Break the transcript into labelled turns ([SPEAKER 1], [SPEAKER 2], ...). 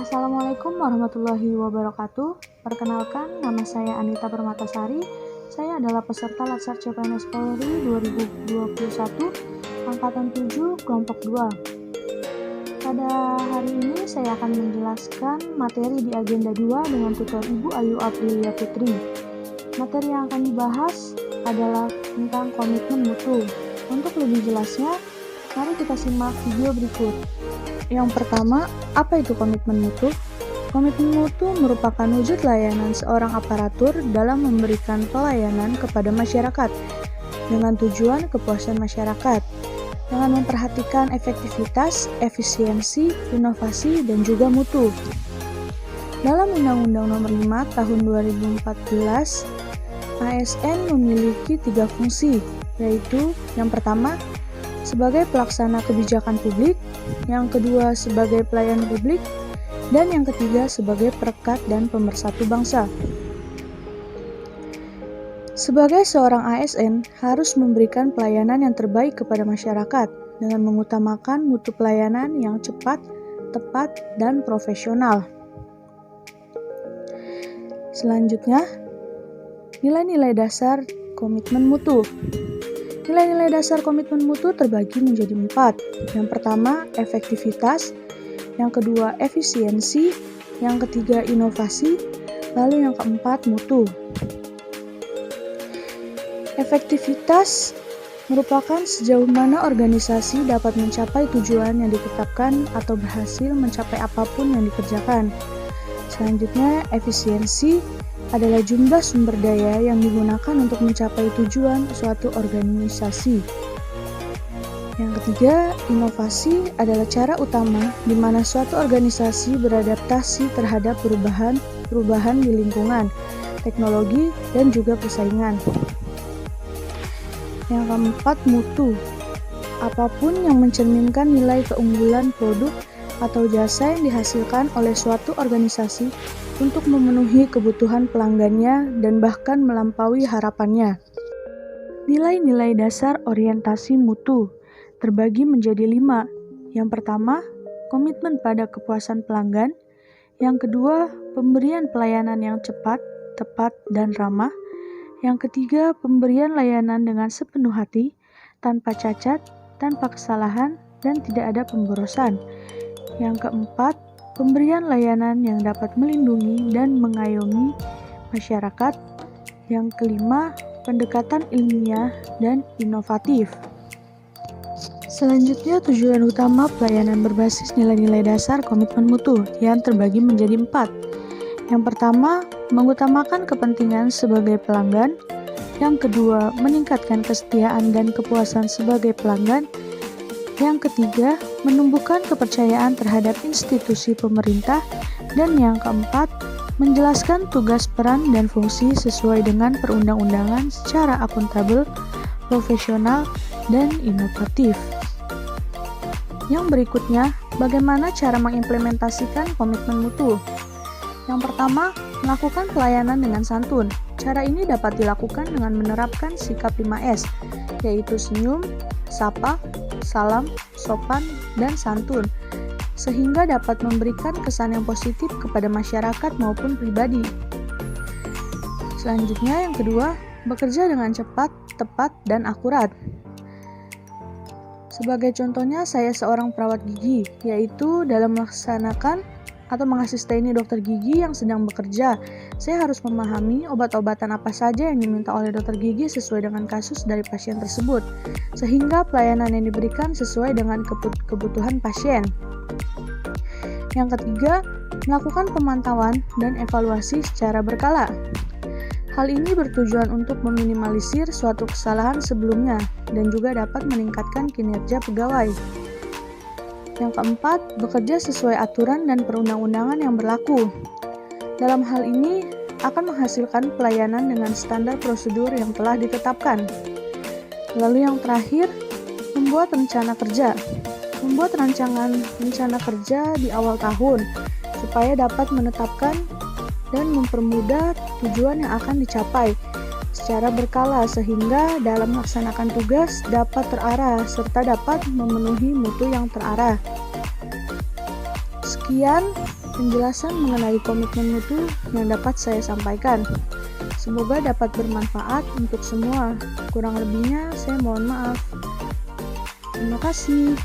[SPEAKER 1] Assalamualaikum warahmatullahi wabarakatuh. Perkenalkan, nama saya Anita Permatasari. Saya adalah peserta Latsar CPNS Polri 2021, Angkatan 7, Kelompok 2. Pada hari ini saya akan menjelaskan materi di agenda 2 dengan tutor Ibu Ayu Aprilia Putri. Materi yang akan dibahas adalah tentang komitmen mutu. Untuk lebih jelasnya, mari kita simak video berikut. Yang pertama, apa itu komitmen mutu? Komitmen mutu merupakan wujud layanan seorang aparatur dalam memberikan pelayanan kepada masyarakat dengan tujuan kepuasan masyarakat, dengan memperhatikan efektivitas, efisiensi, inovasi, dan juga mutu. Dalam Undang-Undang Nomor 5 Tahun 2014, ASN memiliki 3 fungsi, yaitu yang pertama, sebagai pelaksana kebijakan publik, yang kedua sebagai pelayan publik, dan yang ketiga sebagai perekat dan pemersatu bangsa. Sebagai seorang ASN harus memberikan pelayanan yang terbaik kepada masyarakat dengan mengutamakan mutu pelayanan yang cepat, tepat, dan profesional. Selanjutnya, nilai-nilai dasar komitmen mutu. Nilai-nilai dasar komitmen mutu terbagi menjadi 4. Yang pertama, efektivitas. Yang kedua, efisiensi. Yang ketiga, inovasi. Lalu yang keempat, mutu. Efektivitas merupakan sejauh mana organisasi dapat mencapai tujuan yang ditetapkan atau berhasil mencapai apapun yang dikerjakan. Selanjutnya, efisiensi adalah jumlah sumber daya yang digunakan untuk mencapai tujuan suatu organisasi. Yang ketiga, inovasi adalah cara utama di mana suatu organisasi beradaptasi terhadap perubahan di lingkungan, teknologi, dan juga persaingan. Yang keempat, mutu. Apapun yang mencerminkan nilai keunggulan produk atau jasa yang dihasilkan oleh suatu organisasi untuk memenuhi kebutuhan pelanggannya dan bahkan melampaui harapannya. Nilai-nilai dasar orientasi mutu terbagi menjadi 5. Yang pertama, komitmen pada kepuasan pelanggan. Yang kedua, pemberian pelayanan yang cepat, tepat, dan ramah. Yang ketiga, pemberian layanan dengan sepenuh hati, tanpa cacat, tanpa kesalahan, dan tidak ada pemborosan. Yang keempat, pemberian layanan yang dapat melindungi dan mengayomi masyarakat. Yang kelima, pendekatan ilmiah dan inovatif. Selanjutnya, tujuan utama pelayanan berbasis nilai-nilai dasar komitmen mutu yang terbagi menjadi 4. Yang pertama, mengutamakan kepentingan sebagai pelanggan. Yang kedua, meningkatkan kesetiaan dan kepuasan sebagai pelanggan. Yang ketiga, menumbuhkan kepercayaan terhadap institusi pemerintah. Dan yang keempat, menjelaskan tugas, peran, dan fungsi sesuai dengan perundang-undangan secara akuntabel, profesional, dan inovatif. Yang berikutnya, bagaimana cara mengimplementasikan komitmen mutu? Yang pertama, melakukan pelayanan dengan santun. Cara ini dapat dilakukan dengan menerapkan sikap 5S, yaitu senyum, sapa, salam, sopan, dan santun, sehingga dapat memberikan kesan yang positif kepada masyarakat maupun pribadi. Selanjutnya, yang kedua, bekerja dengan cepat, tepat, dan akurat. Sebagai contohnya, saya seorang perawat gigi, yaitu dalam melaksanakan atau mengasisteni dokter gigi yang sedang bekerja, saya harus memahami obat-obatan apa saja yang diminta oleh dokter gigi sesuai dengan kasus dari pasien tersebut, sehingga pelayanan yang diberikan sesuai dengan kebutuhan pasien. Yang ketiga, melakukan pemantauan dan evaluasi secara berkala. Hal ini bertujuan untuk meminimalisir suatu kesalahan sebelumnya dan juga dapat meningkatkan kinerja pegawai. Yang keempat, bekerja sesuai aturan dan perundang-undangan yang berlaku. Dalam hal ini, akan menghasilkan pelayanan dengan standar prosedur yang telah ditetapkan. Lalu yang terakhir, membuat rencana kerja. Membuat rancangan rencana kerja di awal tahun, supaya dapat menetapkan dan mempermudah tujuan yang akan dicapai secara berkala sehingga dalam melaksanakan tugas dapat terarah serta dapat memenuhi mutu yang terarah. Sekian penjelasan mengenai komitmen mutu yang dapat saya sampaikan. Semoga dapat bermanfaat untuk semua. Kurang lebihnya saya mohon maaf. Terima kasih.